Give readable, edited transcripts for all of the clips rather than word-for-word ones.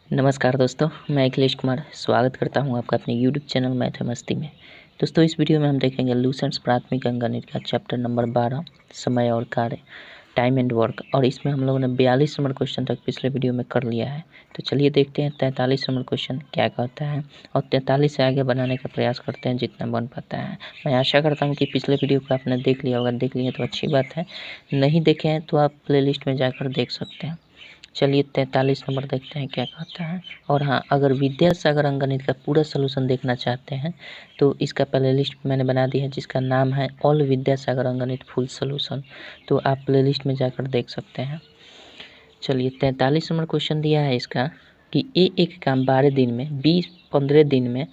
नमस्कार दोस्तों, मैं अखिलेश कुमार स्वागत करता हूं आपका अपने YouTube चैनल मैथ मस्ती में। दोस्तों, इस वीडियो में हम देखेंगे लूसेंट्स प्राथमिक अंकगणित का चैप्टर नंबर 12 समय और कार्य, टाइम एंड वर्क। और इसमें हम लोगों ने 42 नंबर क्वेश्चन तक पिछले वीडियो में कर लिया है। तो चलिए देखते हैं 43 नंबर क्वेश्चन क्या कहता है और 43 से आगे बनाने का प्रयास करते हैं जितना बन पाता है। मैं आशा करता हूँ कि पिछले वीडियो को आपने देख लिया होगा। देख लिए तो अच्छी बात है, नहीं देखे हैं तो आप प्लेलिस्ट में जाकर देख सकते हैं। चलिए 43 नंबर देखते हैं क्या कहता है। और हाँ, अगर विद्यासागर अंकगणित का पूरा सलूशन देखना चाहते हैं तो इसका प्ले लिस्ट मैंने बना दी है जिसका नाम है ऑल विद्यासागर अंकगणित फुल सलूशन। तो आप प्ले लिस्ट में जाकर देख सकते हैं। चलिए 43 नंबर क्वेश्चन दिया है इसका कि ए एक काम 12 दिन में, बी 15 दिन में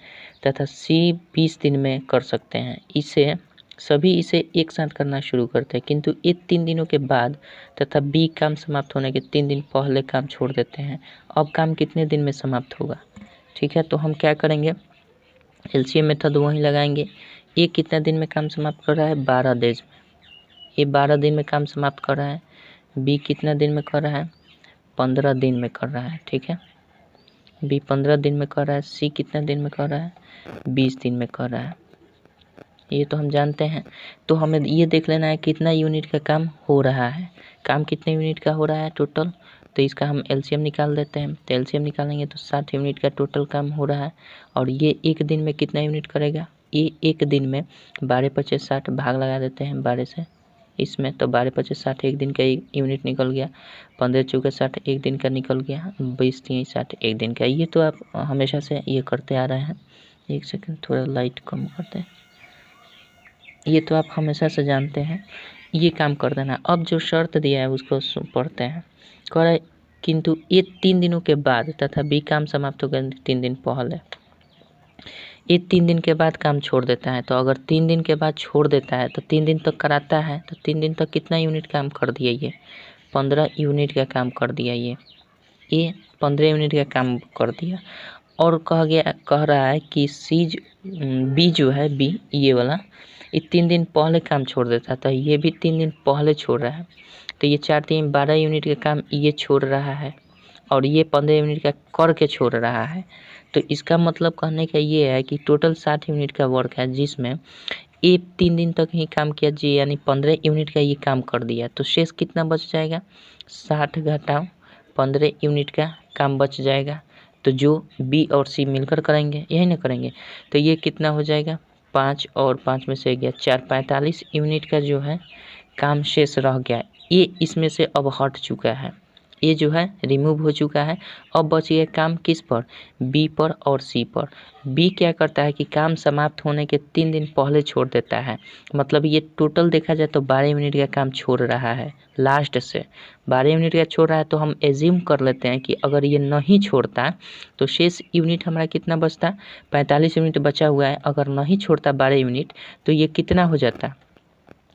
तथा सी 20 दिन में कर सकते हैं। सभी इसे एक साथ करना शुरू करते हैं, किंतु ये 3 दिनों के बाद तथा बी काम समाप्त होने के 3 दिन पहले काम छोड़ देते हैं। अब काम कितने दिन में समाप्त होगा? ठीक है, तो हम क्या करेंगे, एलसीएम मेथड वहीं लगाएंगे। ये कितना दिन में काम समाप्त कर रहा है? 12 दिन में। ये 12 दिन में काम समाप्त कर रहा है। बी कितना दिन में कर रहा है? 15 दिन में कर रहा है। ठीक है, बी 15 दिन में कर रहा है। सी कितना दिन में कर रहा है? 20 दिन में कर रहा है। ये तो हम जानते हैं। तो हमें ये देख लेना है कितना यूनिट का काम हो रहा है। काम कितने यूनिट का हो रहा है टोटल? तो इसका हम एलसीएम निकाल देते हैं। तो एलसीएम निकालेंगे तो 60 यूनिट का टोटल काम हो रहा है। और ये एक दिन में कितना यूनिट करेगा? ये एक दिन में 12 × 5 = 60, भाग लगा देते हैं 12 से इसमें। तो 12 × 5 = 60, एक दिन का यूनिट निकल गया। 15 × 4 = 60, एक दिन का निकल गया। 20 × 3 = 60, एक दिन का। ये तो आप हमेशा से ये करते आ रहे हैं। एक सेकंड, थोड़ा लाइट कम करते हैं। ये तो आप हमेशा से जानते हैं। ये काम कर देना। अब जो शर्त दिया है उसको पढ़ते हैं। कह रहा है किंतु ये 3 दिनों के बाद तथा बी काम समाप्त होकर 3 दिन पहले। ये 3 दिन के बाद काम छोड़ देता है। तो अगर 3 दिन के बाद छोड़ देता है तो 3 दिन तक कराता है। तो 3 दिन तक कितना यूनिट काम कर दिया? ये 15 यूनिट का काम कर दिया। ये 15 यूनिट का काम कर दिया। और कह रहा है कि बी जो है, बी ये वाला, ये 3 दिन पहले काम छोड़ देता था। ये भी 3 दिन पहले छोड़ रहा है। तो ये 4 3 12 यूनिट का काम ये छोड़ रहा है और ये 15 यूनिट का करके छोड़ रहा है। तो इसका मतलब कहने का ये है कि टोटल 60 यूनिट का वर्क है जिसमें ये 3 दिन तक ही काम किया जी, यानी 15 यूनिट का ये काम कर दिया। तो शेष कितना बच जाएगा? 60 घटाओ 15 यूनिट का काम बच जाएगा। तो जो बी और सी मिलकर करेंगे, यही ना करेंगे। तो ये कितना हो जाएगा? 5 और 5 में से गया 4, 45 यूनिट का जो है काम शेष रह गया। ये इसमें से अब हट चुका है, ये जो है रिमूव हो चुका है। अब बच गया काम किस पर? बी पर और सी पर। बी क्या करता है कि काम समाप्त होने के 3 दिन पहले छोड़ देता है। मतलब ये टोटल देखा जाए तो 12 मिनट का काम छोड़ रहा है। लास्ट से 12 मिनट का छोड़ रहा है। तो हम एज्यूम कर लेते हैं कि अगर ये नहीं छोड़ता तो शेष यूनिट हमारा कितना बचता? 45 यूनिट बचा हुआ है। अगर नहीं छोड़ता 12 यूनिट तो ये कितना हो जाता?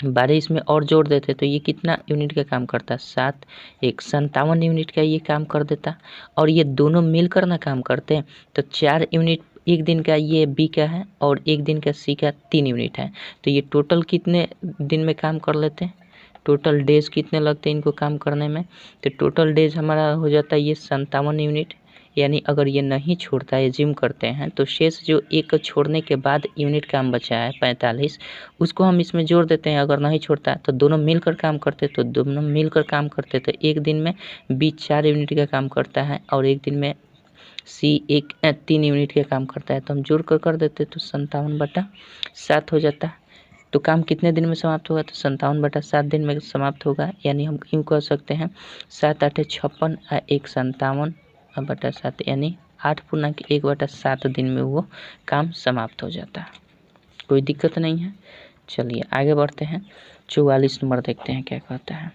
12 इसमें और जोड़ देते तो ये कितना यूनिट का काम करता? 7 1 57 यूनिट का ये काम कर देता। और ये दोनों मिलकर ना काम करते तो 4 यूनिट एक दिन का ये बी का है और एक दिन का सी का 3 यूनिट है। तो ये टोटल कितने दिन में काम कर लेते हैं? टोटल डेज कितने लगते हैं इनको काम करने में? तो टोटल डेज हमारा हो जाता है ये 57 यूनिट। यानी अगर ये नहीं छोड़ता है, जिम करते हैं, तो शेष जो एक छोड़ने के बाद यूनिट काम बचा है 45, उसको हम इसमें जोड़ देते हैं। अगर नहीं छोड़ता है तो दोनों मिलकर काम करते, तो दोनों मिलकर काम करते तो एक दिन में बी 4 यूनिट का काम करता है और एक दिन में सी 3 यूनिट का काम करता है। तो हम जोड़ कर देते तो 57/7 हो जाता है। तो काम कितने दिन में समाप्त होगा? तो 57/7 दिन में समाप्त होगा। यानी हम यूँ कह सकते हैं 7 8 56 1 57/7, यानी 8×1/7 दिन में वो काम समाप्त हो जाता है। कोई दिक्कत नहीं है। चलिए आगे बढ़ते हैं। 44 नंबर देखते हैं क्या कहता है।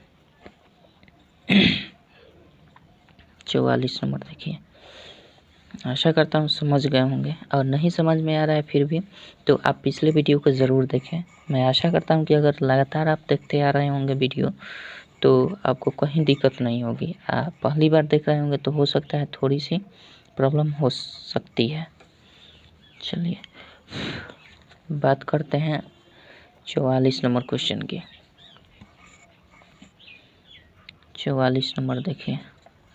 44 नंबर देखिए। आशा करता हूँ समझ गए होंगे, और नहीं समझ में आ रहा है फिर भी तो आप पिछले वीडियो को ज़रूर देखें। मैं आशा करता हूँ कि अगर लगातार आप देखते आ रहे होंगे वीडियो तो आपको कहीं दिक्कत नहीं होगी। आप पहली बार देख रहे होंगे तो हो सकता है थोड़ी सी प्रॉब्लम हो सकती है। चलिए बात करते हैं 44 नंबर क्वेश्चन की। 44 नंबर देखिए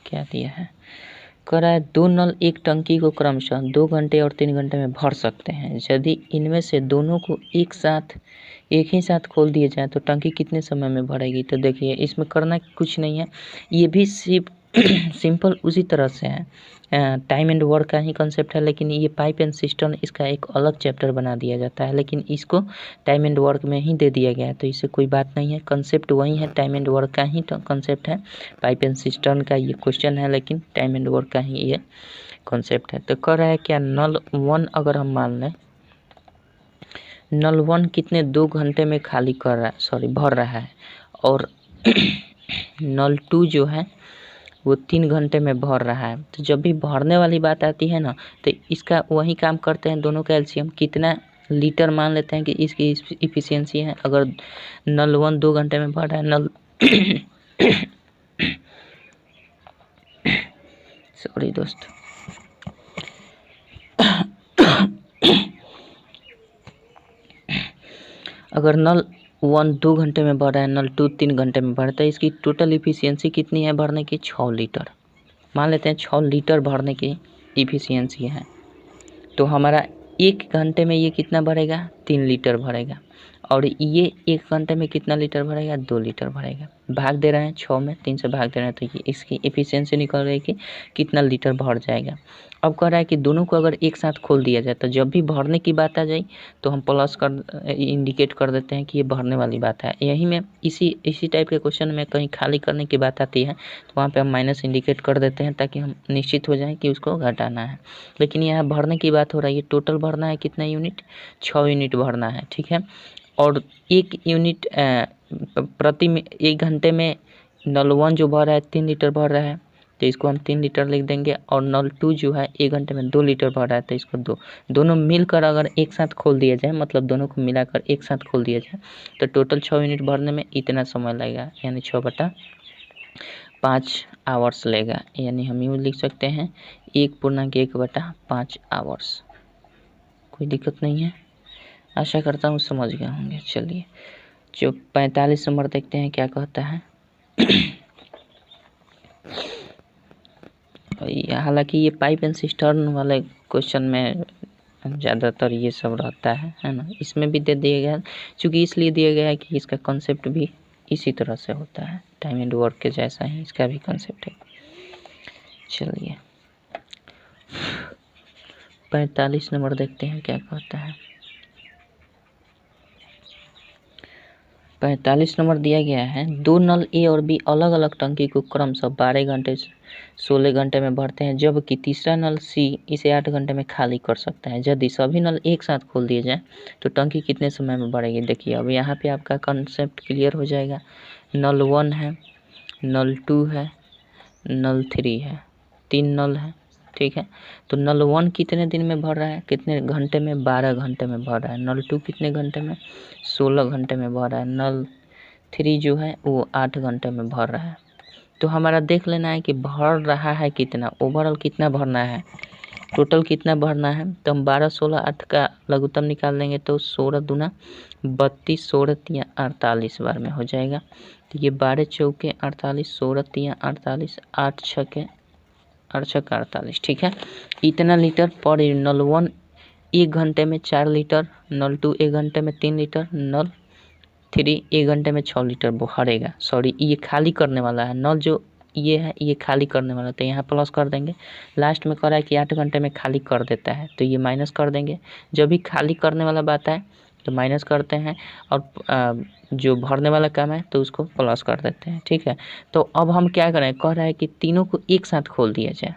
क्या दिया है। कह रहा है 2 नल एक टंकी को क्रमशः 2 घंटे और 3 घंटे में भर सकते हैं। यदि इनमें से दोनों को एक ही साथ खोल दिए जाए तो टंकी कितने समय में भरेगी। तो देखिए इसमें करना कुछ नहीं है, ये भी सिर्फ सिंपल उसी तरह से है, टाइम एंड वर्क का ही कंसेप्ट है, लेकिन ये पाइप एंड सिस्टम इसका एक अलग चैप्टर बना दिया जाता है, लेकिन इसको टाइम एंड वर्क में ही दे दिया गया है, तो इससे कोई बात नहीं है, कंसेप्ट वही है, टाइम एंड वर्क का ही कंसेप्ट है। पाइप एंड सिस्टम का ये क्वेश्चन है, लेकिन टाइम एंड वर्क का ही ये कंसेप्ट है। तो कह रहा है क्या नल 1 अगर हम मान लें, नल 1 कितने 2 घंटे में खाली कर रहा है, भर रहा है, और नल 2 जो है वो 3 घंटे में भर रहा है। तो जब भी भरने वाली बात आती है ना, तो इसका वही काम करते हैं, दोनों का एलसीएम कितना लीटर मान लेते हैं कि इसकी इफिशियंसी है। अगर नल 1 2 घंटे में भर रहा है, नल सॉरी दोस्त, अगर नल 1 2 घंटे में भर रहा है, नल 2 3 घंटे में भरता है, इसकी टोटल इफिशियंसी कितनी है भरने की, 6 लीटर मान लेते हैं, 6 लीटर भरने की इफिशियंसी है। तो हमारा 1 घंटे में ये कितना भरेगा, 3 लीटर भरेगा, और ये 1 घंटे में कितना लीटर भरेगा, 2 लीटर भरेगा। भाग दे रहे हैं 6 में, 3 से भाग दे रहे हैं, तो ये इसकी एफिशिएंसी निकल रही है कि कितना लीटर भर जाएगा। अब कह रहा है कि दोनों को अगर एक साथ खोल दिया जाए, तो जब भी भरने की बात आ जाए तो हम प्लस कर इंडिकेट कर देते हैं कि ये भरने वाली बात है। यही में इसी टाइप के क्वेश्चन में कहीं खाली करने की बात आती है तो वहाँ पे हम माइनस इंडिकेट कर देते हैं, ताकि हम निश्चित हो जाएं कि उसको घटाना है। लेकिन यहाँ भरने की बात हो रही है, टोटल भरना है कितना यूनिट, 6 यूनिट भरना है, ठीक है। और 1 यूनिट प्रति 1 घंटे में नल 1 जो भर रहा है 3 लीटर भर रहा है, तो इसको हम 3 लीटर लिख देंगे। और नल 2 जो है 1 घंटे में 2 लीटर भर रहा है, तो इसको दोनों मिलकर अगर एक साथ खोल दिया जाए, मतलब दोनों को मिलाकर एक साथ खोल दिया जाए, तो टोटल 6 यूनिट भरने में इतना समय लगेगा, यानी 6/5 आवर्स लेगा। यानी हम यूँ लिख सकते हैं 1.1/5 आवर्स। कोई दिक्कत नहीं है, आशा करता हूँ समझ गए होंगे। चलिए जो 45 नंबर देखते हैं क्या कहता है। हालांकि ये पाइप एंड सिस्टर्न वाले क्वेश्चन में ज़्यादातर ये सब रहता है ना, इसमें भी दे दिया गया, चूँकि इसलिए दिया गया है कि इसका कॉन्सेप्ट भी इसी तरह से होता है, टाइम एंड वर्क के जैसा ही इसका भी कॉन्सेप्ट है। चलिए 45 नंबर देखते हैं क्या कहता है। 45 नंबर दिया गया है, 2 नल ए और बी अलग अलग टंकी को क्रमशः 12 घंटे 16 घंटे में भरते हैं, जबकि तीसरा नल सी इसे 8 घंटे में खाली कर सकता है। यदि सभी नल एक साथ खोल दिए जाए तो टंकी कितने समय में भरेगी। देखिए अब यहाँ पे आपका कंसेप्ट क्लियर हो जाएगा। नल 1 है, नल 2 है, नल 3 है, 3 नल है, ठीक है। तो नल 1 कितने दिन में भर रहा है, कितने घंटे में, 12 घंटे में भर रहा है। नल 2 कितने घंटे में, 16 घंटे में भर रहा है। नल 3 जो है वो 8 घंटे में भर रहा है। तो हमारा देख लेना है कि भर रहा है कितना, ओवरऑल कितना भरना है, टोटल कितना भरना है। तो हम 12 16 8 का लघुत्तम निकाल लेंगे, तो 16 दूना 32, 16 तिया 48 बार में हो जाएगा। तो ये 12 चौके 48, 16 तिया 48, 8 छके 48, ठीक है। इतना लीटर पर नल 1 1 घंटे में 4 लीटर, नल 2 1 घंटे में 3 लीटर, नल 3 1 घंटे में 6 लीटर भरेगा। सॉरी ये खाली करने वाला है, नल जो ये है ये खाली करने वाला, तो यहाँ प्लस कर देंगे। लास्ट में कह रहा है कि 8 घंटे में खाली कर देता है, तो ये माइनस कर देंगे। जब भी खाली करने वाला बात है तो माइनस करते हैं, और जो भरने वाला काम है तो उसको प्लस कर देते हैं, ठीक है। तो अब हम क्या करें, कह रहा है कि तीनों को एक साथ खोल दिया जाए।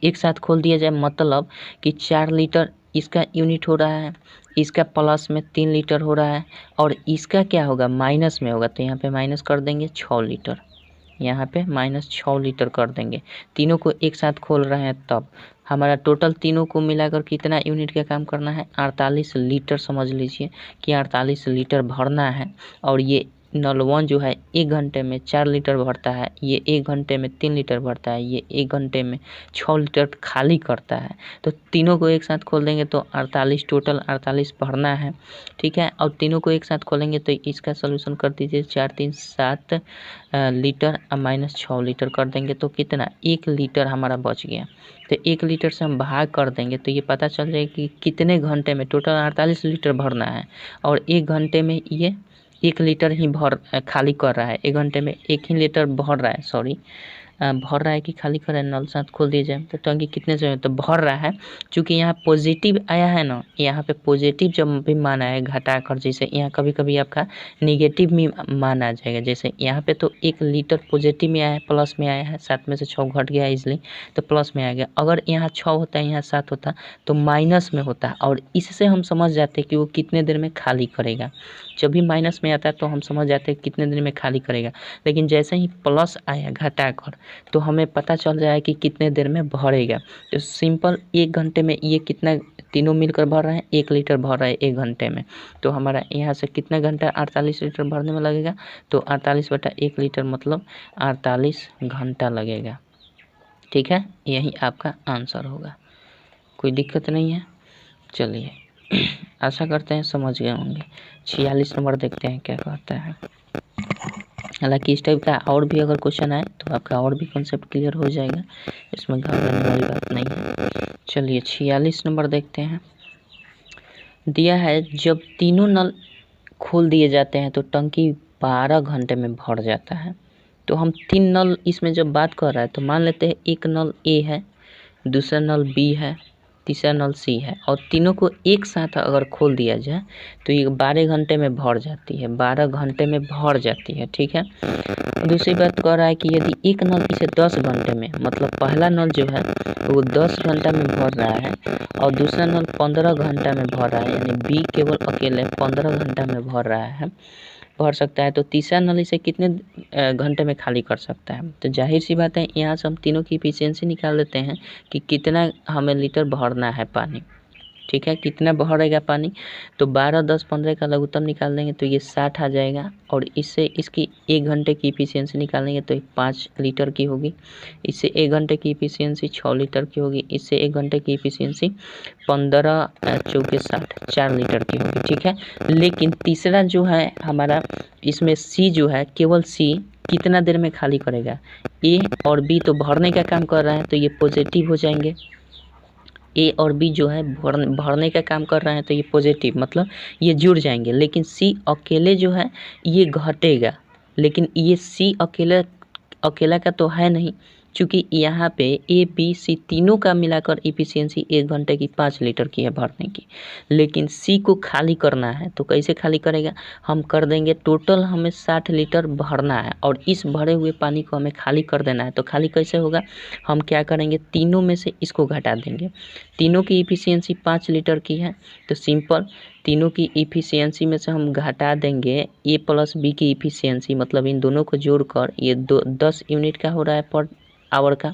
एक साथ खोल दिया जाए मतलब कि 4 लीटर इसका यूनिट हो रहा है, इसका प्लस में 3 लीटर हो रहा है, और इसका क्या होगा, माइनस में होगा। तो यहाँ पे माइनस कर देंगे 6 लीटर, यहाँ पे माइनस 6 लीटर कर देंगे। तीनों को एक साथ खोल रहे हैं, तब हमारा टोटल तीनों को मिलाकर कितना यूनिट का काम करना है, 48 लीटर समझ लीजिए कि 48 लीटर भरना है। और ये नल 1 जो है 1 घंटे में 4 लीटर भरता है, ये 1 घंटे में 3 लीटर भरता है, ये 1 घंटे में 6 लीटर खाली करता है। तो तीनों को एक साथ खोल देंगे तो 48, टोटल 48 भरना है, ठीक है। और तीनों को एक साथ खोलेंगे तो इसका सोल्यूशन कर दीजिए, 4 3 7 लीटर माइनस 6 लीटर कर देंगे तो कितना 1 लीटर हमारा बच गया। तो 1 लीटर से हम भाग कर देंगे तो ये पता चल जाएगा कि कितने घंटे में टोटल 48 लीटर भरना है और 1 घंटे में ये 1 लीटर ही खाली कर रहा है। 1 घंटे में 1 ही लीटर भर रहा है, सॉरी भर रहा है कि खाली कर रहा है, नल साथ खोल दीजिए तो टंकी कितने से तो भर रहा है। चूँकि यहाँ पॉजिटिव आया है ना, यहाँ पे पॉजिटिव जब भी मान आया घटा कर, जैसे यहाँ कभी कभी आपका निगेटिव में मान आ जाएगा, जैसे यहाँ पे तो 1 लीटर पॉजिटिव में आया है, प्लस में आया है, 7 में से 6 घट गया इसलिए तो प्लस में आ गया। अगर यहाँ 6 होता है यहाँ 7 होता तो माइनस में होता, और इससे हम समझ जाते कि वो कितने देर में खाली करेगा। जब भी माइनस में आता है तो हम समझ जाते हैं कितने देर में खाली करेगा, लेकिन जैसे ही प्लस आया घटा कर तो हमें पता चल जाए कि कितने देर में भरेगा। तो सिंपल 1 घंटे में ये कितना तीनों मिलकर भर रहे हैं, 1 लीटर भर रहा है 1 घंटे में। तो हमारा यहाँ से कितना घंटा 48 लीटर भरने में लगेगा, तो 48/1 लीटर मतलब 48 घंटा लगेगा, ठीक है। यही आपका आंसर होगा, कोई दिक्कत नहीं है। चलिए आशा करते हैं समझ गए होंगे। 46 नंबर देखते हैं क्या कहता है। हालांकि इस टाइप का और भी अगर क्वेश्चन आए तो आपका और भी कॉन्सेप्ट क्लियर हो जाएगा, इसमें घबराने वाली बात नहीं है। चलिए 46 नंबर देखते हैं। दिया है जब तीनों नल खोल दिए जाते हैं तो टंकी 12 घंटे में भर जाता है। तो हम 3 नल इसमें जब बात कर रहा है तो मान लेते हैं एक नल ए है, दूसरा नल बी है, तीसरा नल सी है, और तीनों को एक साथ अगर खोल दिया जाए तो ये 12 घंटे में भर जाती है, 12 घंटे में भर जाती है, ठीक है। दूसरी बात कह रहा है कि यदि एक नल इसे 10 घंटे में, मतलब पहला नल जो है वो 10 घंटा में भर रहा है और दूसरा नल 15 घंटा में भर रहा है, यानी बी केवल अकेले 15 घंटा में भर सकता है, तो तीसरा नल इसे कितने घंटे में खाली कर सकता है। तो जाहिर सी बात है यहाँ से हम तीनों की इफिशियंसी निकाल लेते हैं कि कितना हमें लीटर भरना है पानी, ठीक है। कितना भरेगा पानी, तो 12 10 15 का लघुत्तम निकाल देंगे तो ये 60 आ जाएगा, और इससे इसकी 1 घंटे की इफिशियंसी निकालेंगे तो 5 लीटर की होगी। इससे 1 घंटे की इफिशियंसी 6 लीटर की होगी। इससे 1 घंटे की इफिशियंसी 15 चौके 60 4 लीटर की होगी, ठीक है। लेकिन तीसरा जो है हमारा, इसमें सी जो है, केवल सी कितना देर में खाली करेगा। ए और बी तो भरने का काम कर रहा है तो ये पॉजिटिव हो जाएंगे, ए और बी जो है भरने का काम कर रहे हैं तो ये पॉजिटिव मतलब ये जुड़ जाएंगे। लेकिन सी अकेले जो है ये घटेगा, लेकिन ये सी अकेला का तो है नहीं, क्योंकि यहाँ पे ए बी सी तीनों का मिलाकर इफिशियंसी 1 घंटे की 5 लीटर की है भरने की। लेकिन सी को खाली करना है तो कैसे खाली करेगा, हम कर देंगे टोटल हमें 60 लीटर भरना है और इस भरे हुए पानी को हमें खाली कर देना है। तो खाली कैसे होगा, हम क्या करेंगे, तीनों में से इसको घटा देंगे। तीनों की इफिशियंसी 5 लीटर की है तो सिंपल तीनों की इफिशियंसी में से हम घटा देंगे ए प्लस बी की इफिशियंसी, मतलब इन दोनों को जोड़कर ये 10 यूनिट का हो रहा है पर आवर का,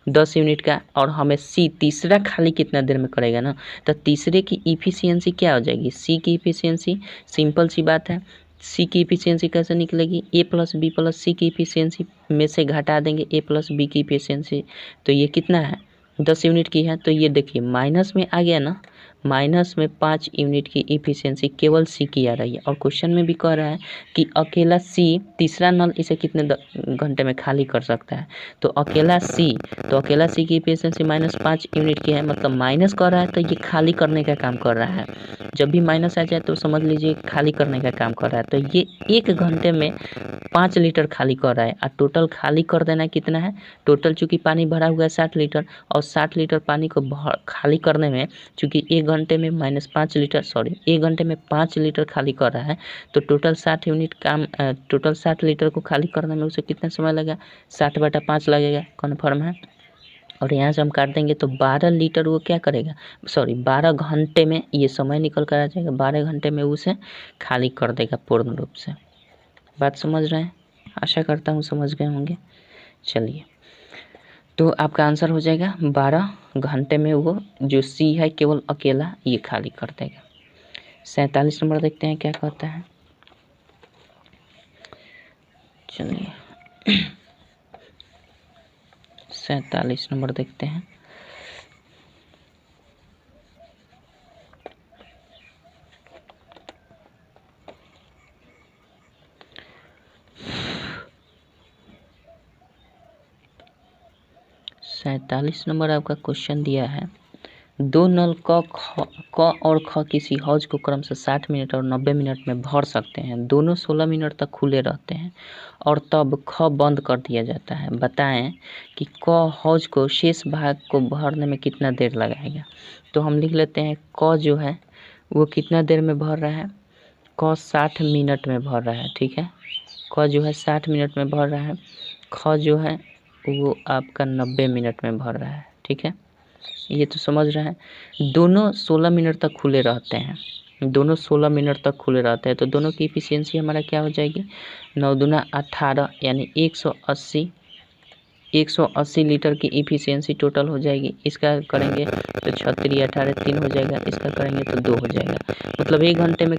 10 यूनिट का। और हमें सी तीसरा खाली कितना देर में करेगा ना, तो तीसरे की इफिशियंसी क्या हो जाएगी, सी की इफिशियंसी, सिंपल सी बात है। सी की इफिशियंसी कैसे निकलेगी, ए प्लस बी प्लस सी की इफिशियंसी में से घटा देंगे ए प्लस बी की इफिशियंसी, तो ये कितना है 10 यूनिट की है। तो ये देखिए माइनस में आ गया ना, माइनस में 5 यूनिट की इफिशियंसी केवल सी की आ रही है। और क्वेश्चन में भी कह रहा है कि अकेला सी तीसरा नल इसे कितने घंटे में खाली कर सकता है, तो अकेला सी की इफिशियंसी -5 यूनिट की है, मतलब माइनस कर रहा है तो ये खाली करने का काम कर रहा है। जब भी माइनस आ जाए तो समझ लीजिए खाली करने का काम कर रहा है। तो ये 1 घंटे में 5 लीटर खाली कर रहा है। और टोटल खाली कर देना कितना है, टोटल चूँकि पानी भरा हुआ है 60 लीटर, और 60 लीटर पानी को खाली करने में चूँकि 1 घंटे में -5 लीटर, 1 घंटे में 5 लीटर खाली कर रहा है, तो टोटल 60 यूनिट काम, टोटल 60 लीटर को खाली करने में उसे कितना समय लगा, 60/5 लगेगा, कन्फर्म है। और यहाँ से हम काट देंगे तो 12 लीटर वो क्या करेगा, 12 घंटे में ये समय निकल कर आ जाएगा, 12 घंटे में उसे खाली कर देगा पूर्ण रूप से। बात समझ रहे हैं, आशा करता हूँ समझ गए होंगे। चलिए तो आपका आंसर हो जाएगा 12 घंटे में वो जो सी है केवल अकेला ये खाली कर देगा। 47 नंबर देखते हैं क्या कहता है। चलिए 47 नंबर देखते हैं। सैंतालीस नंबर आपका क्वेश्चन दिया है, दो नल क और ख किसी हौज को क्रमशः 60 मिनट और 90 मिनट में भर सकते हैं। दोनों 16 मिनट तक खुले रहते हैं और तब ख बंद कर दिया जाता है। बताएं कि क हौज को शेष भाग को भरने में कितना देर लगाएगा। तो हम लिख लेते हैं क जो है वो कितना देर में भर रहा है, क 60 मिनट में भर रहा है। ठीक है, क जो है 60 मिनट में भर रहा है, ख जो है वो आपका 90 मिनट में भर रहा है। ठीक है, ये तो समझ रहे हैं। दोनों 16 मिनट तक खुले रहते हैं, दोनों 16 मिनट तक खुले रहते हैं, तो दोनों की इफिशियंसी हमारा क्या हो जाएगी, 9 दूना 18 यानी 180 लीटर की इफिशियंसी टोटल हो जाएगी। इसका करेंगे तो 36 18 3 हो जाएगा, इसका करेंगे तो 2 हो जाएगा। मतलब 1 घंटे में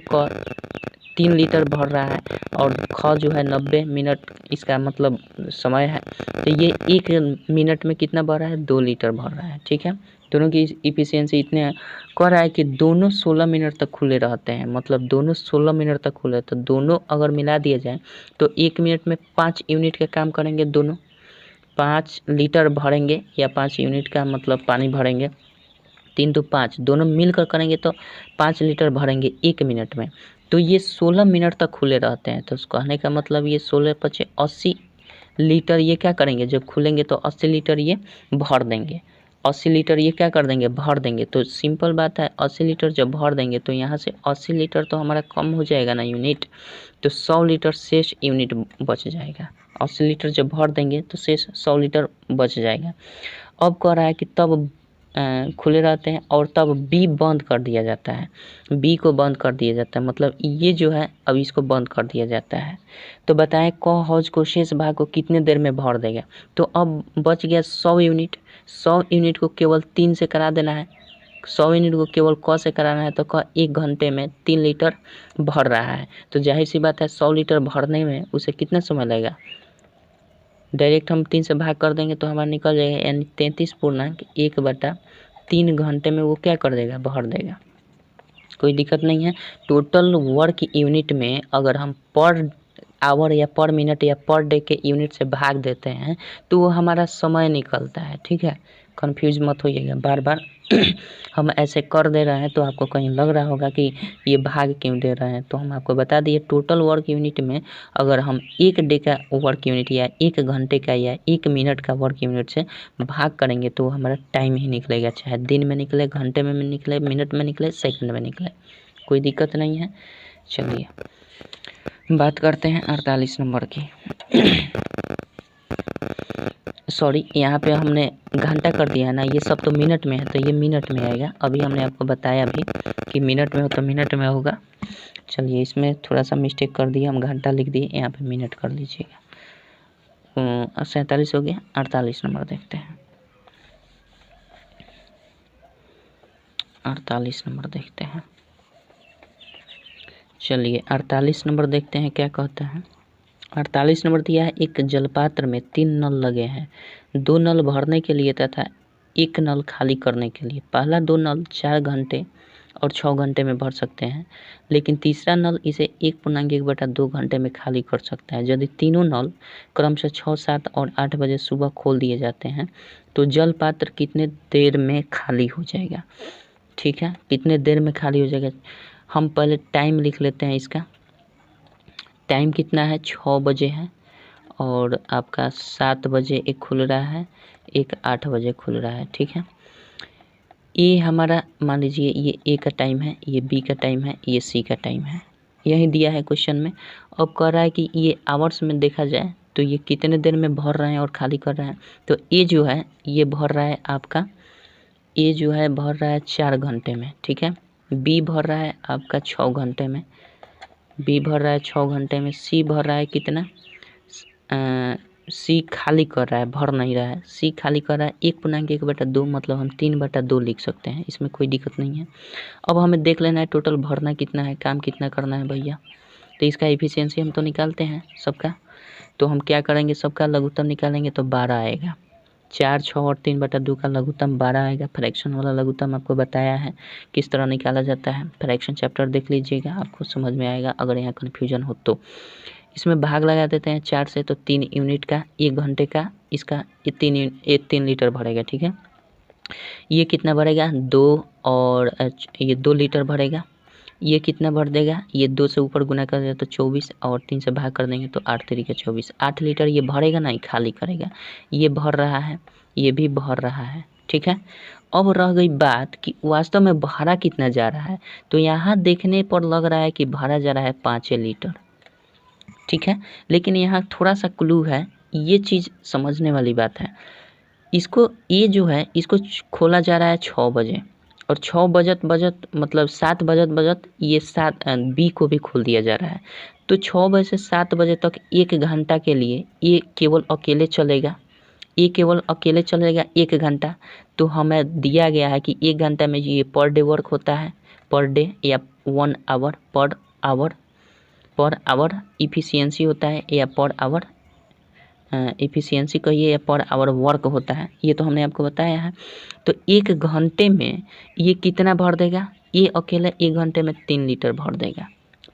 3 लीटर भर रहा है और ख जो है 90 मिनट इसका मतलब समय है, तो ये 1 मिनट में कितना भर रहा है, 2 लीटर भर रहा है। ठीक है, दोनों की इफिशियंसी इतने है। कह रहा है कि दोनों 16 मिनट तक खुले रहते हैं, मतलब दोनों 16 मिनट तक खुले, तो दोनों अगर मिला दिया जाए तो 1 मिनट में 5 यूनिट का काम करेंगे। दोनों 5 लीटर भरेंगे या 5 यूनिट का मतलब पानी भरेंगे, 3 तो 5 दोनों मिलकर करेंगे तो 5 लीटर भरेंगे 1 मिनट में। तो ये 16 मिनट तक खुले रहते हैं। तो कहने का मतलब ये 16 पचे 80 लीटर ये क्या करेंगे, जब खुलेंगे तो 80 लीटर ये भर देंगे, 80 लीटर ये क्या कर देंगे, भर देंगे। तो सिंपल बात है, 80 लीटर जब भर देंगे तो यहाँ से 80 लीटर तो हमारा कम हो जाएगा ना यूनिट, तो 100 लीटर शेष यूनिट बच जाएगा। 80 लीटर जब भर देंगे तो शेष 100 लीटर बच जाएगा। अब कह रहा है कि तब खुले रहते हैं और तब बी बंद कर दिया जाता है, बी को बंद कर दिया जाता है, मतलब ये जो है अब इसको बंद कर दिया जाता है। तो बताएं क हौज को शेष भाग को कितने देर में भर देगा। तो अब बच गया 100 यूनिट, 100 यूनिट को केवल 3 से करा देना है, 100 यूनिट को केवल क से कराना है, तो क 1 घंटे में 3 लीटर भर रहा है। तो जाहिर सी बात है 100 लीटर भरने में उसे कितना समय लगेगा, डायरेक्ट हम 3 से भाग कर देंगे तो हमारा निकल जाएगा, यानी 33.1/3 घंटे में वो क्या कर देगा, भर देगा। कोई दिक्कत नहीं है। टोटल वर्क यूनिट में अगर हम पर आवर या पर मिनट या पर डे के यूनिट से भाग देते हैं तो वो हमारा समय निकलता है। ठीक है, कंफ्यूज मत होइएगा, बार बार हम ऐसे कर दे रहे हैं तो आपको कहीं लग रहा होगा कि ये भाग क्यों दे रहे हैं। तो हम आपको बता दिए टोटल वर्क यूनिट में अगर हम 1 डे का वर्क यूनिट या 1 घंटे का या 1 मिनट का वर्क यूनिट से भाग करेंगे तो हमारा टाइम ही निकलेगा, चाहे दिन में निकले, घंटे में निकले, मिनट में निकले, सेकंड में निकले, कोई दिक्कत नहीं है। चलिए बात करते हैं 48 नंबर की। सॉरी, यहाँ पे हमने घंटा कर दिया है ना, ये सब तो मिनट में है तो ये मिनट में आएगा। अभी हमने आपको बताया भी कि मिनट में हो तो मिनट में होगा। चलिए इसमें थोड़ा सा मिस्टेक कर दिया, हम घंटा लिख दिए, यहाँ पे मिनट कर लीजिएगा। 47 हो गया, 48 नंबर देखते हैं। 48 नंबर देखते हैं। चलिए 48 नंबर देखते हैं क्या कहता है। 48 नंबर दिया है, एक जलपात्र में 3 नल लगे हैं, 2 नल भरने के लिए तथा 1 नल खाली करने के लिए। पहला 2 नल 4 घंटे और 6 घंटे में भर सकते हैं, लेकिन तीसरा नल इसे 1.1/2 घंटे में खाली कर सकता है। यदि तीनों नल क्रमशः 6, 7 और 8 बजे सुबह खोल दिए जाते हैं तो जल पात्र कितने देर में खाली हो जाएगा। ठीक है, कितने देर में खाली हो जाएगा। हम पहले टाइम लिख लेते हैं इसका। टाइम कितना है, 6 बजे है और आपका 7 बजे एक खुल रहा है, एक 8 बजे खुल रहा है। ठीक है, ये हमारा मान लीजिए ये ए का टाइम है, ये बी का टाइम है, ये सी का टाइम है, यही दिया है क्वेश्चन में। अब कह रहा है कि ये आवर्स में देखा जाए तो ये कितने देर में भर रहे हैं और खाली कर रहे हैं। तो ए जो है ये भर रहा है आपका, ए जो है भर रहा है 4 घंटे में। ठीक है, बी भर रहा है आपका 6 घंटे में, बी भर रहा है 6 घंटे में, सी भर रहा है कितना, सी खाली कर रहा है, भर नहीं रहा है, सी खाली कर रहा है 1.1/2, मतलब हम 3/2 लिख सकते हैं, इसमें कोई दिक्कत नहीं है। अब हमें देख लेना है टोटल भरना कितना है, काम कितना करना है भैया। तो इसका एफिशिएंसी हम तो निकालते हैं सबका। तो हम क्या करेंगे, सबका लघुत्तम निकालेंगे तो 12 आएगा। 4, 6 और 3/2 का लघुत्तम 12 आएगा। फ्रैक्शन वाला लघुत्तम आपको बताया है किस तरह निकाला जाता है। फ्रैक्शन चैप्टर देख लीजिएगा, आपको समझ में आएगा अगर यहाँ कन्फ्यूजन हो तो। इसमें भाग लगा देते हैं 4 से, तो 3 यूनिट का 1 घंटे का, इसका ये 3 लीटर भरेगा। ठीक है, ये कितना भरेगा 2 और ये 2 लीटर भरेगा। ये कितना भर देगा, ये 2 से ऊपर गुना कर देगा तो 24 और 3 से भाग कर देंगे तो 8 तरीके 24। 8 लीटर ये भरेगा ना, खाली करेगा। ये भर रहा है, ये भी भर रहा है। ठीक है, अब रह गई बात कि वास्तव में भरा कितना जा रहा है। तो यहाँ देखने पर लग रहा है कि भरा जा रहा है 5 लीटर। ठीक है, लेकिन यहाँ थोड़ा सा क्लू है, ये चीज़ समझने वाली बात है। इसको ये जो है इसको खोला जा रहा है 6 बजे, और 6 बजत मतलब 7 बजत ये 7 बी को भी खोल दिया जा रहा है। तो 6 बजे से 7 बजे तक 1 घंटा के लिए ये केवल अकेले चलेगा। ये केवल अकेले चलेगा 1 घंटा। तो हमें दिया गया है कि 1 घंटा में ये पर डे वर्क होता है, पर डे या 1 आवर पर आवर इफिशियंसी होता है, या पर आवर इफिशियंसी कहिए या पर आवर वर्क होता है। ये तो हमने आपको बताया है। तो 1 घंटे में ये कितना भर देगा, ये अकेले 1 घंटे में 3 लीटर भर देगा।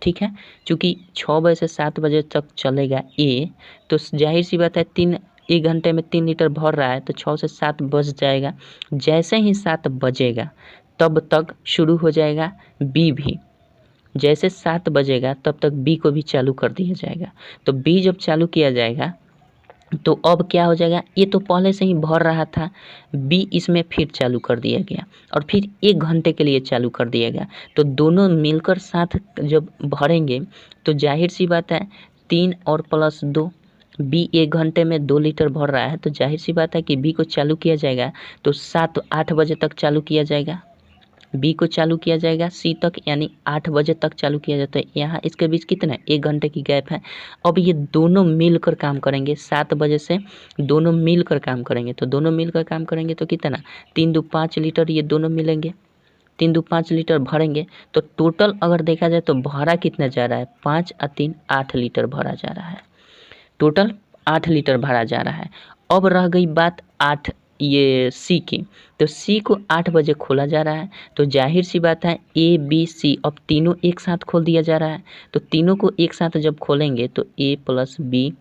ठीक है, चूँकि 6 बजे से 7 बजे तक चलेगा ये, तो जाहिर सी बात है 1 घंटे में 3 लीटर भर रहा है, तो 6 से 7 बज जाएगा। जैसे ही 7 बजेगा तब तक शुरू हो जाएगा बी भी। जैसे 7 बजेगा तब तक बी को भी चालू कर दिया जाएगा। तो बी जब चालू किया जाएगा तो अब क्या हो जाएगा, ये तो पहले से ही भर रहा था, बी इसमें फिर चालू कर दिया गया और फिर 1 घंटे के लिए चालू कर दिया गया। तो दोनों मिलकर साथ जब भरेंगे तो जाहिर सी बात है 3 और प्लस 2, बी 1 घंटे में 2 लीटर भर रहा है, तो जाहिर सी बात है कि बी को चालू किया जाएगा तो 7-8 बजे तक चालू किया जाएगा। बी को चालू किया जाएगा सी तक, यानी 8 बजे तक चालू किया जाता है। यहाँ इसके बीच कितना 1 घंटे की गैप है। अब ये दोनों मिलकर काम करेंगे, 7 बजे से दोनों मिलकर काम करेंगे। तो दोनों मिलकर काम करेंगे तो कितना 3 2 5 लीटर ये दोनों मिलेंगे, 3 2 5 लीटर भरेंगे। तो टोटल अगर देखा जाए तो भरा कितना जा रहा है, 5 और 3 8 लीटर भरा जा रहा है। टोटल 8 लीटर भरा जा रहा है। अब रह गई बात 8 ये सी की, तो सी को 8 बजे खोला जा रहा है। तो जाहिर सी बात है ए बी सी अब तीनों एक साथ खोल दिया जा रहा है। तो तीनों को एक साथ जब खोलेंगे तो ए प्लस बी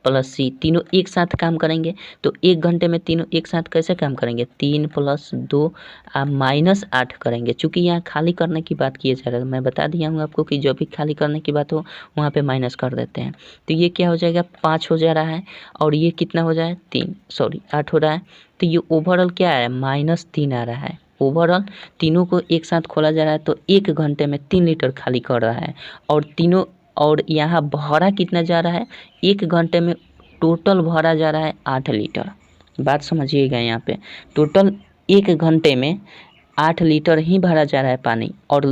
प्लस सी तीनों एक साथ काम करेंगे। तो 1 घंटे में तीनों एक साथ कैसे काम करेंगे, 3 + 2 -8 करेंगे। चूँकि यहाँ खाली करने की बात की जा रहा है, मैं बता दिया हूँ आपको कि जब भी खाली करने की बात हो वहाँ पे माइनस कर देते हैं। तो ये क्या हो जाएगा 5 हो जा रहा है, और ये कितना हो जाए 8 हो रहा है। तो ये ओवरऑल क्या है -3 आ रहा है। ओवरऑल तीनों को एक साथ खोला जा रहा है तो 1 घंटे में 3 लीटर खाली कर रहा है। और यहाँ भरा कितना जा रहा है, 1 घंटे में टोटल भरा जा रहा है 8 लीटर। बात समझिएगा, यहाँ पे टोटल 1 घंटे में 8 लीटर ही भरा जा रहा है पानी, और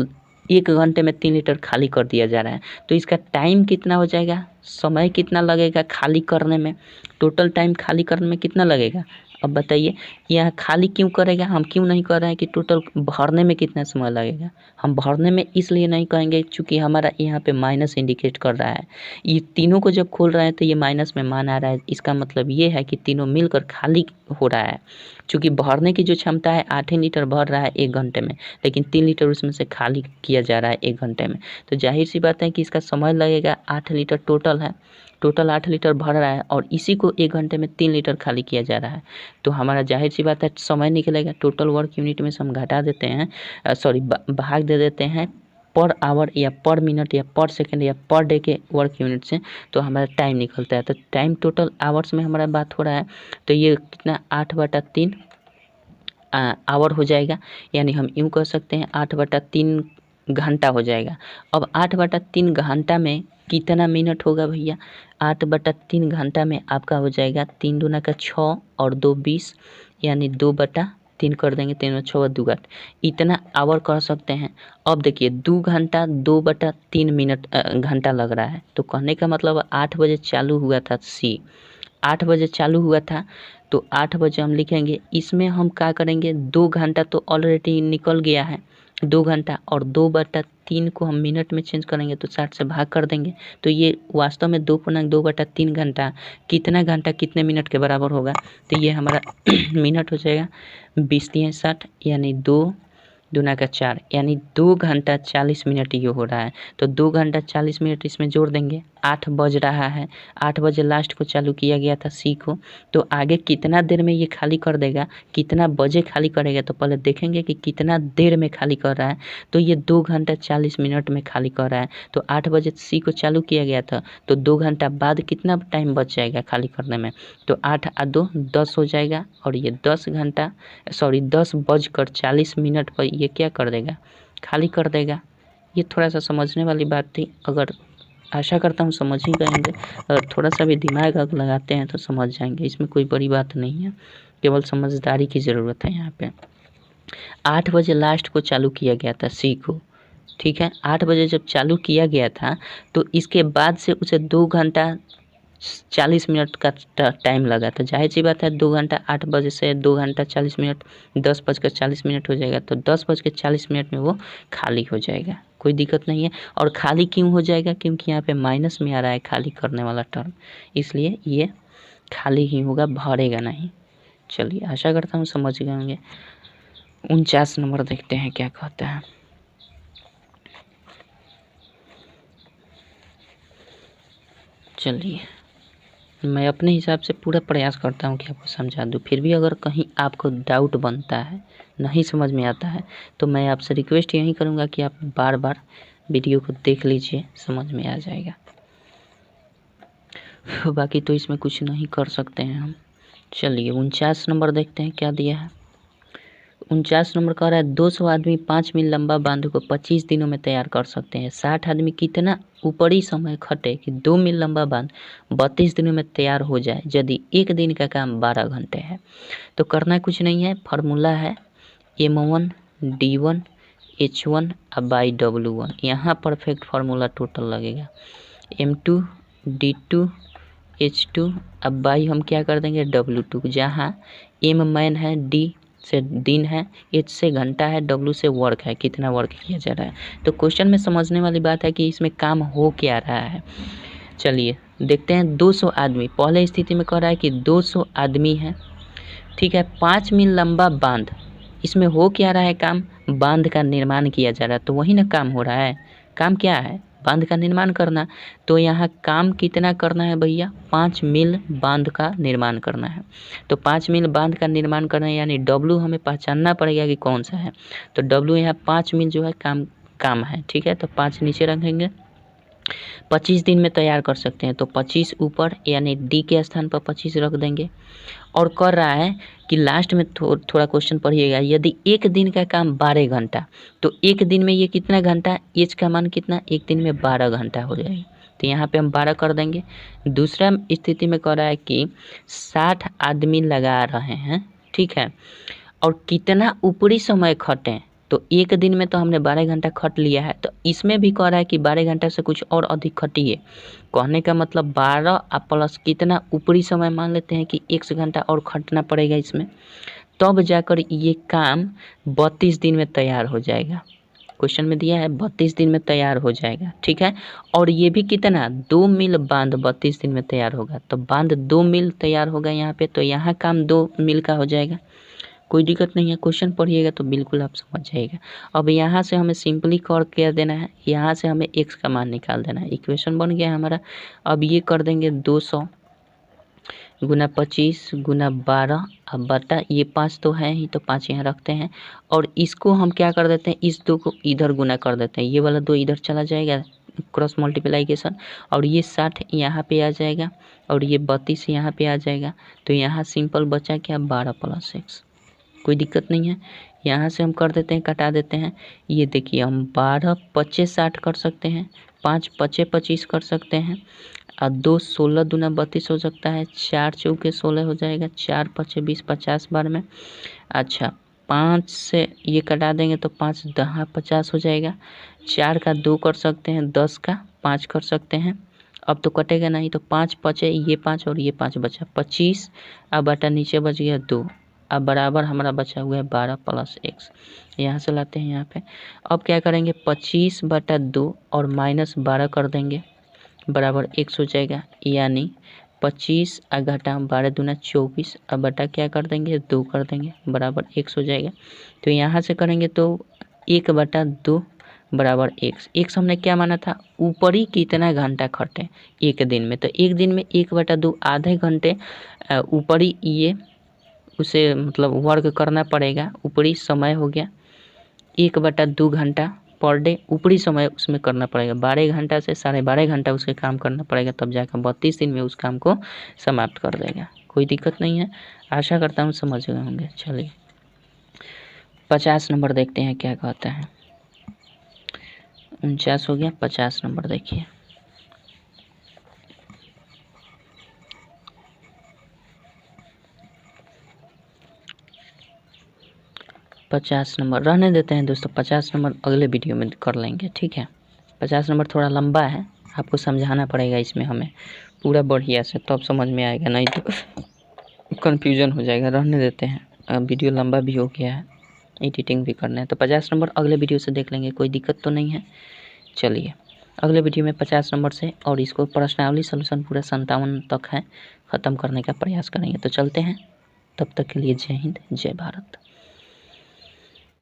1 घंटे में 3 लीटर खाली कर दिया जा रहा है। तो इसका टाइम कितना हो जाएगा, समय कितना लगेगा खाली करने में, टोटल टाइम खाली करने में कितना लगेगा। अब बताइए यहाँ खाली क्यों करेगा, हम क्यों नहीं कर रहे हैं कि टोटल भरने में कितना समय लगेगा। हम भरने में इसलिए नहीं कहेंगे क्योंकि हमारा यहाँ पे माइनस इंडिकेट कर रहा है। ये तीनों को जब खोल रहे हैं तो ये माइनस में मान आ रहा है। इसका मतलब ये है कि तीनों मिलकर खाली हो रहा है। चूँकि भरने की जो क्षमता है 8 लीटर भर रहा है 1 घंटे में, लेकिन 3 लीटर उसमें से खाली किया जा रहा है 1 घंटे में। तो जाहिर सी बात है कि इसका समय लगेगा 8 लीटर टोटल है, टोटल 8 लीटर भर रहा है और इसी को 1 घंटे में 3 लीटर खाली किया जा रहा है। तो हमारा जाहिर सी बात है समय निकलेगा। टोटल वर्क यूनिट में से हम घटा देते हैं, भाग दे देते हैं पर आवर या पर मिनट या पर सेकंड या पर डे के वर्क यूनिट से, तो हमारा टाइम निकलता है। तो टाइम टोटल आवर्स में हमारा बात हो रहा है, तो ये कितना 8/3 आवर हो जाएगा। यानी हम यूँ कह सकते हैं 8/3 घंटा हो जाएगा। अब 8/3 घंटा में कितना मिनट होगा भैया, 8/3 घंटा में आपका हो जाएगा 3 दूना का 6 और 2 20, यानी 2/3 कर देंगे, 3 6 2 8, इतना आवर कर सकते हैं। अब देखिए 2 घंटा 2/3 मिनट घंटा लग रहा है। तो कहने का मतलब 8 बजे चालू हुआ था सी, 8 बजे चालू हुआ था, तो 8 बजे हम लिखेंगे। इसमें हम क्या करेंगे 2 घंटा तो ऑलरेडी निकल गया है, 2 घंटा, और 2/3 को हम मिनट में चेंज करेंगे तो 60 से भाग कर देंगे। तो ये वास्तव में 2.2/3 घंटा कितना घंटा कितने मिनट के बराबर होगा, तो ये हमारा मिनट हो जाएगा 20×3 60, यानी 2 दूना का 4, यानी 2 घंटा 40 मिनट ये हो रहा है। तो 2 घंटा 40 मिनट इसमें जोड़ देंगे, 8 बज रहा है, 8 बजे लास्ट को चालू किया गया था सी को, तो आगे कितना देर में ये खाली कर देगा, कितना बजे खाली करेगा, तो पहले देखेंगे कि कितना देर में खाली कर रहा है। तो ये 2 घंटा 40 मिनट में खाली कर रहा है। तो 8 बजे सी को चालू किया गया था, तो 2 घंटा बाद कितना टाइम बच जाएगा खाली करने में, तो 8 और 2 10 हो जाएगा, और ये 10:40 पर ये क्या कर देगा, खाली कर देगा। ये थोड़ा सा समझने वाली बात थी, अगर आशा करता हूँ समझ ही गएंगे। अगर थोड़ा सा भी दिमाग अगर लगाते हैं तो समझ जाएंगे, इसमें कोई बड़ी बात नहीं है, केवल समझदारी की ज़रूरत है यहाँ पे। 8 बजे लास्ट को चालू किया गया था सी को, ठीक है। 8 बजे जब चालू किया गया था तो इसके बाद से उसे 2 घंटा 40 मिनट का टाइम लगा, तो जाहिर सी बात है 2 घंटा 8 बजे से 2 घंटा 40 मिनट 10:40 हो जाएगा, तो 10:40 में वो खाली हो जाएगा, कोई दिक्कत नहीं है। और खाली क्यों हो जाएगा, क्योंकि यहाँ पे माइनस में आ रहा है खाली करने वाला टर्म, इसलिए ये खाली ही होगा, भरेगा नहीं। चलिए, आशा करता हूँ समझ गए होंगे। 49 नंबर देखते हैं क्या कहता है। चलिए, मैं अपने हिसाब से पूरा प्रयास करता हूँ कि आपको समझा दूँ, फिर भी अगर कहीं आपको डाउट बनता है, नहीं समझ में आता है, तो मैं आपसे रिक्वेस्ट यही करूँगा कि आप बार बार वीडियो को देख लीजिए, समझ में आ जाएगा। बाकी तो इसमें कुछ नहीं कर सकते हैं हम। चलिए, 49 नंबर देखते हैं क्या दिया है। 49 नंबर कह रहा है 200 आदमी 5 मील लंबा बांध को 25 दिनों में तैयार कर सकते हैं। 60 आदमी कितना ऊपरी समय खटे कि 2 मील लंबा बांध 32 दिनों में तैयार हो जाए, यदि एक दिन का काम 12 घंटे है। तो करना कुछ नहीं है, फार्मूला है M1 D1 H1 by W1। यहाँ परफेक्ट फार्मूला टोटल लगेगा, M2 D2 H2 अब बाई हम क्या कर देंगे W2, जहाँ M मैन है, D से दिन है, H से घंटा है, W से वर्क है, कितना वर्क किया जा रहा है। तो क्वेश्चन में समझने वाली बात है कि इसमें काम हो क्या रहा है। चलिए देखते हैं। 200 आदमी, पहले स्थिति में कह रहा है कि 200 आदमी है, ठीक है। 5 मील लंबा बांध, इसमें हो क्या रहा है काम, बांध का निर्माण किया जा रहा है, तो वही ना काम हो रहा है। काम क्या है, बांध का निर्माण करना। तो यहाँ काम कितना करना है भैया, 5 मील बांध का निर्माण करना है। तो 5 मील बांध का निर्माण करना है, यानी W हमें पहचानना पड़ेगा कि कौन सा है। तो W यहाँ 5 मील जो है काम है, ठीक है। तो 5 नीचे रखेंगे, 25 दिन में तैयार कर सकते हैं, तो 25 ऊपर, यानी D के स्थान पर 25 रख देंगे। और कर रहा है कि लास्ट में थोड़ा क्वेश्चन पढ़िएगा, यदि एक दिन का काम 12 घंटा, तो एक दिन में ये कितना घंटा, एच का मान कितना, एक दिन में 12 घंटा हो जाएगा, तो यहाँ पे हम 12 कर देंगे। दूसरा स्थिति में कह रहा है कि 60 आदमी लगा रहे हैं, ठीक है, और कितना ऊपरी समय खटें, तो एक दिन में तो हमने 12 घंटा खट लिया है, तो इसमें भी कह रहा है कि 12 घंटा से कुछ और अधिक खटिए। कहने का मतलब 12 प्लस कितना ऊपरी समय मान लेते हैं कि 1 घंटा और खटना पड़ेगा इसमें, तब जाकर ये काम 32 दिन में तैयार हो जाएगा। क्वेश्चन में दिया है 32 दिन में तैयार हो जाएगा, ठीक है। और ये भी कितना, 2 मील बांध 32 दिन में तैयार होगा, तो बांध 2 मील तैयार होगा यहाँ पे, तो यहाँ काम 2 मील का हो जाएगा, कोई दिक्कत नहीं है। क्वेश्चन पढ़िएगा तो बिल्कुल आप समझ जाइएगा। अब यहाँ से हमें सिंपली कर क्या देना है, यहाँ से हमें x का मान निकाल देना है। इक्वेशन बन गया हमारा। अब ये कर देंगे 200 गुना 25 गुना 12 अब बटा ये 5 तो है ही, तो 5 यहाँ रखते हैं, और इसको हम क्या कर देते हैं, इस 2 को इधर गुना कर देते हैं, ये वाला 2 इधर चला जाएगा, क्रॉस मल्टीप्लाइकेशन, और ये 60 यहाँ पे आ जाएगा, और ये 32 यहाँ पे आ जाएगा। तो यहाँ सिंपल बचा क्या, 12 + x, कोई दिक्कत नहीं है। यहाँ से हम कर देते हैं, कटा देते हैं। ये देखिए हम 12 × 60 कर सकते हैं, 5 × 25 कर सकते हैं, और 2 16 दूना 32 हो सकता है, 4 चौके 16 हो जाएगा, 4 × 20 50 बार में। अच्छा, 5 से ये कटा देंगे तो 5 × 10 50 हो जाएगा। 4 का 2 कर सकते हैं, 10 का 5 कर सकते हैं। अब तो कटेगा नहीं, तो 5 × 5 ये 5 और ये 5 बचा 25, अब बटा नीचे बच गया 2, अब बराबर हमारा बचा हुआ है 12 प्लस x। यहाँ से लाते हैं यहाँ पे। अब क्या करेंगे 25/2 और -12 कर देंगे बराबर x हो जाएगा, यानी 25 घटा 12 दूना 24 अब बटा क्या कर देंगे 2 कर देंगे बराबर x हो जाएगा। तो यहाँ से करेंगे तो 1/2 बराबर x हमने क्या माना था, ऊपरी कितना घंटा खटे एक दिन में, तो एक दिन में 1/2 आधे घंटे ऊपरी ये उसे मतलब वर्क करना पड़ेगा, ऊपरी समय हो गया 1/2 घंटा पर डे ऊपरी समय उसमें करना पड़ेगा, 12 घंटा से 12.5 घंटा उसके काम करना पड़ेगा, तब जाकर 32 दिन में उस काम को समाप्त कर देगा। कोई दिक्कत नहीं है, आशा करता हूँ समझ गए होंगे। चलिए 50 नंबर देखते हैं क्या कहता है। 49 हो गया, 50 नंबर देखिए। पचास नंबर रहने देते हैं दोस्तों, 50 नंबर अगले वीडियो में कर लेंगे, ठीक है। 50 नंबर थोड़ा लंबा है, आपको समझाना पड़ेगा इसमें हमें पूरा बढ़िया से, तब समझ में आएगा, नहीं तो कन्फ्यूजन हो जाएगा। रहने देते हैं, अब वीडियो लंबा भी हो गया है, एडिटिंग भी करना है, तो 50 नंबर अगले वीडियो से देख लेंगे, कोई दिक्कत तो नहीं है। चलिए अगले वीडियो में 50 नंबर से और इसको प्रश्नावली सॉल्यूशन पूरा 57 तक है ख़त्म करने का प्रयास करेंगे। तो चलते हैं, तब तक के लिए जय हिंद जय भारत।